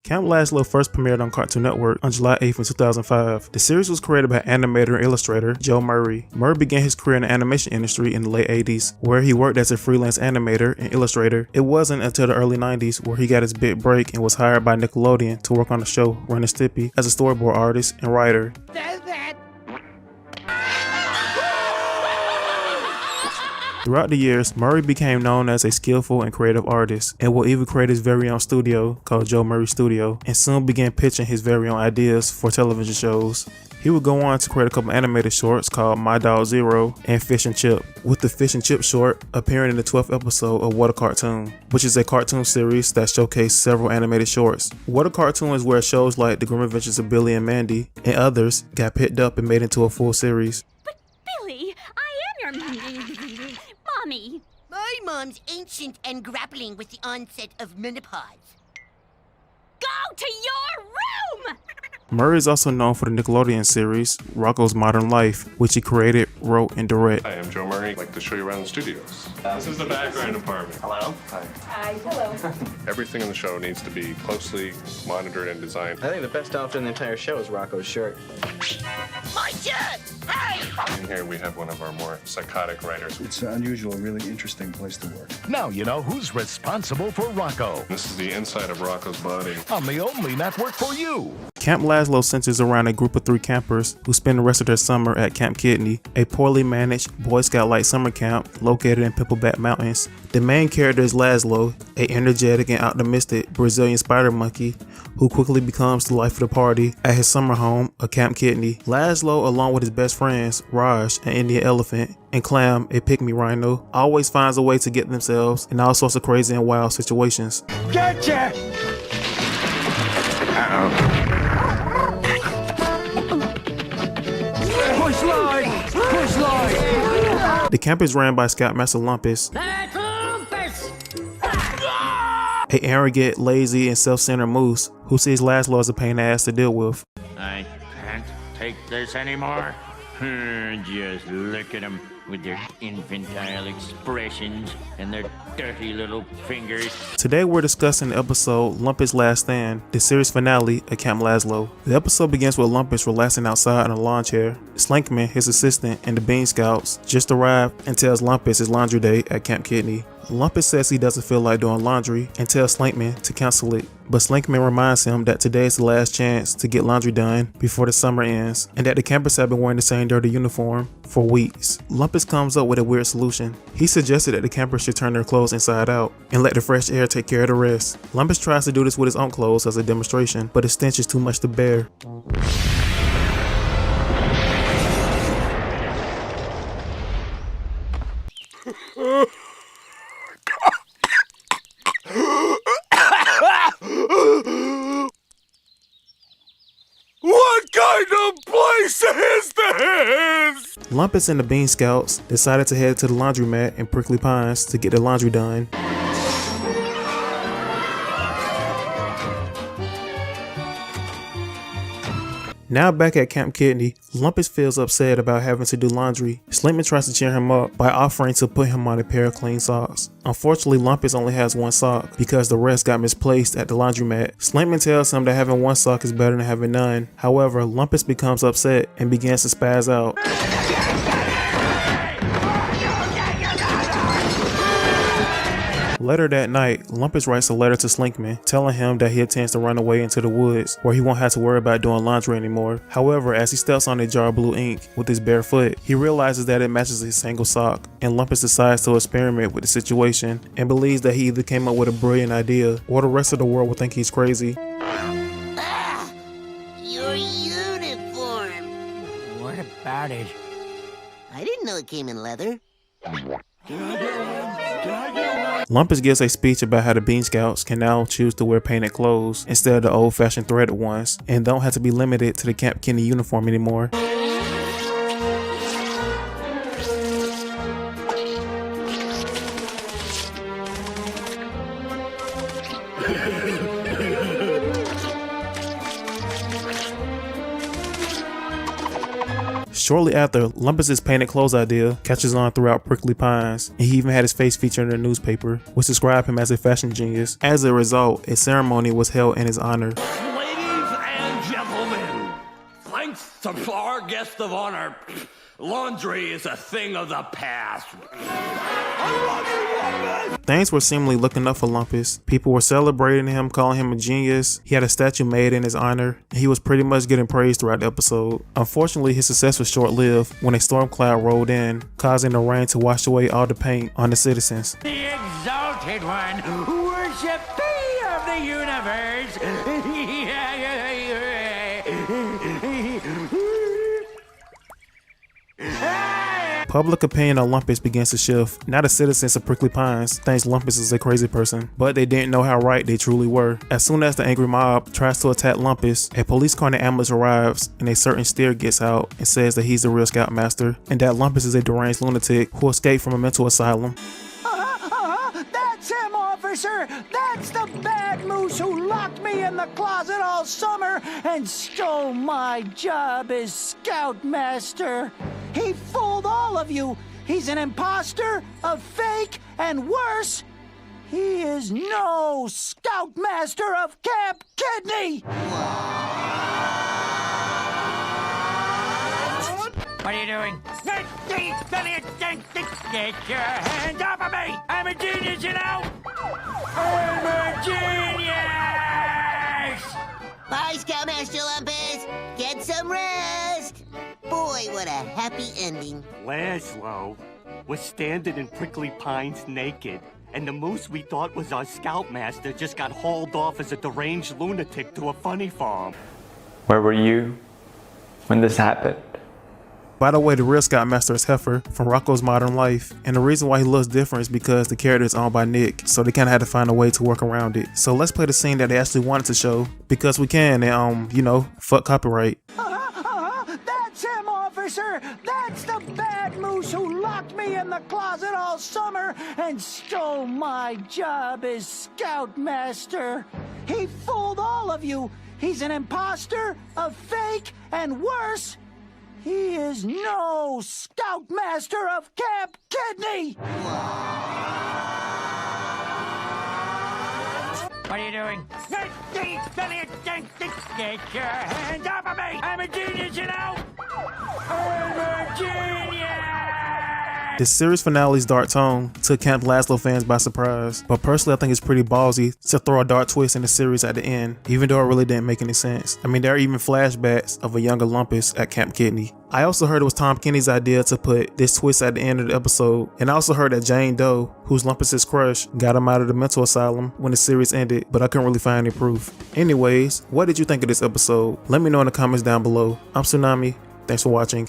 Camp Lazlo first premiered on Cartoon Network on July 8th, 2005. The series was created by animator and illustrator Joe Murray. Murray began his career in the animation industry in the late 80s, where he worked as a freelance animator and illustrator. It wasn't until the early 90s where he got his big break and was hired by Nickelodeon to work on the show Ren and Stimpy as a storyboard artist and writer. Throughout the years, Murray became known as a skillful and creative artist, and would even create his very own studio called Joe Murray Studio, and soon began pitching his very own ideas for television shows. He would go on to create a couple animated shorts called My Dog Zero and Fish and Chip, with the Fish and Chip short appearing in the 12th episode of What a Cartoon, which is a cartoon series that showcased several animated shorts. What a Cartoon is where shows like The Grim Adventures of Billy and Mandy and others got picked up and made into a full series. But Billy, I am your mommy. My mom's ancient and grappling with the onset of menopause. Go to your room! Murray is also known for the Nickelodeon series, Rocko's Modern Life, which he created, wrote, and directed. Hi, I'm Joe Murray. I'd like to show you around the studios. This is the background department. Hello? Hi. Hi, hello. Everything in the show needs to be closely monitored and designed. I think the best outfit in the entire show is Rocko's shirt. My shirt! Hey! In here we have one of our more psychotic writers. It's an unusual, really interesting place to work. Now you know who's responsible for Rocko This is the inside of Rocco's body. on the only network for you. Camp Lazlo centers around a group of 3 campers who spend the rest of their summer at Camp Kidney, a poorly managed Boy Scout-like summer camp located in Pimpleback Mountains. The main character is Lazlo, a energetic and optimistic Brazilian spider monkey who quickly becomes the life of the party at his summer home, a Camp Kidney. Lazlo, along with his best friends, Raj, an Indian elephant, and Clam, a pygmy rhino, always finds a way to get themselves in all sorts of crazy and wild situations. Gotcha! Push line! Push line! The camp is ran by Scoutmaster Lumpus, a arrogant, lazy, and self-centered moose who sees Lazlo as a pain in the ass to deal with. I can't take this anymore. Just look at them with their infantile expressions and their dirty little fingers. Today we're discussing the episode Lumpus' Last Stand, the series finale at Camp Lazlo. The episode begins with Lumpus relaxing outside in a lawn chair. Slankman, his assistant, and the Bean Scouts just arrived and tells Lumpus it's laundry day at Camp Kidney. Lumpus says he doesn't feel like doing laundry and tells Slankman to cancel it, but Slankman reminds him that today is the last chance to get laundry done before the summer ends, and that the campers have been wearing the same dirty uniform for weeks. Lumpus comes up with a weird solution. He suggested that the campers should turn their clothes inside out and let the fresh air take care of the rest. Lumpus tries to do this with his own clothes as a demonstration, but the stench is too much to bear. What kind of place is this? Lumpus and the Bean Scouts decided to head to the laundromat in Prickly Pines to get their laundry done. Now back at Camp Kidney, Lumpus feels upset about having to do laundry. Slankman tries to cheer him up by offering to put him on a pair of clean socks. Unfortunately, Lumpus only has one sock because the rest got misplaced at the laundromat. Slankman tells him that having one sock is better than having none. However, Lumpus becomes upset and begins to spaz out. Later that night, Lumpus writes a letter to Slankman telling him that he intends to run away into the woods where he won't have to worry about doing laundry anymore. However, as he steps on a jar of blue ink with his bare foot, he realizes that it matches his single sock, and Lumpus decides to experiment with the situation and believes that he either came up with a brilliant idea or the rest of the world will think he's crazy. Ah, your uniform. What about it? I didn't know it came in leather. Lumpus gives a speech about how the Bean Scouts can now choose to wear painted clothes instead of the old-fashioned threaded ones, and don't have to be limited to the Camp Kidney uniform anymore. Shortly after, Lumpus's painted clothes idea catches on throughout Prickly Pines, and he even had his face featured in the newspaper, which described him as a fashion genius. As a result, a ceremony was held in his honor. Ladies and gentlemen, thanks to our guest of honor, laundry is a thing of the past. I love you, Lumpus! Things were seemingly looking up for Lumpus. People were celebrating him, calling him a genius. He had a statue made in his honor, and he was pretty much getting praised throughout the episode. Unfortunately, his success was short-lived when a storm cloud rolled in, causing the rain to wash away all the paint on the citizens. The exalted one, worship be of the universe. Public opinion on Lumpus begins to shift. Now the citizens of Prickly Pines thinks Lumpus is a crazy person, but they didn't know how right they truly were. As soon as the angry mob tries to attack Lumpus, a police car and ambulance arrives, and a certain steer gets out and says that he's the real Scoutmaster, and that Lumpus is a deranged lunatic who escaped from a mental asylum. That's him, officer! That's the bad moose who locked me in the closet all summer and stole my job as Scoutmaster. He fooled all of you. He's an imposter, a fake, and worse, he is no Scoutmaster of Camp Kidney! What are you doing? Get your hands off of me! I'm a genius, you know! I'm a genius! Bye, Scoutmaster Lumpus. Get some rest. Boy, what a happy ending. Lazlo was standing in Prickly Pines naked, and the moose we thought was our Scoutmaster just got hauled off as a deranged lunatic to a funny farm. Where were you when this happened? By the way, the real Scoutmaster is Heifer from Rocko's Modern Life, and the reason why he looks different is because the character is owned by Nick, so they kind of had to find a way to work around it. So let's play the scene that they actually wanted to show, because we can, and you know, fuck copyright. That's him, officer! That's the bad moose who locked me in the closet all summer and stole my job as Scoutmaster. He fooled all of you. He's an imposter, a fake, and worse, he is no Scoutmaster of Camp Kidney! What are you doing? Get your hands off of me! I'm a genius, you know! I'm a genius! The series finale's dark tone took Camp Lazlo fans by surprise, but personally I think it's pretty ballsy to throw a dark twist in the series at the end, even though it really didn't make any sense. I mean, there are even flashbacks of a younger Lumpus at Camp Kidney. I also heard it was Tom Kenny's idea to put this twist at the end of the episode, and I also heard that Jane Doe, who's Lumpus's crush, got him out of the mental asylum when the series ended, but I couldn't really find any proof. Anyways, what did you think of this episode? Let me know in the comments down below. I'm TzuNamii. Thanks for watching.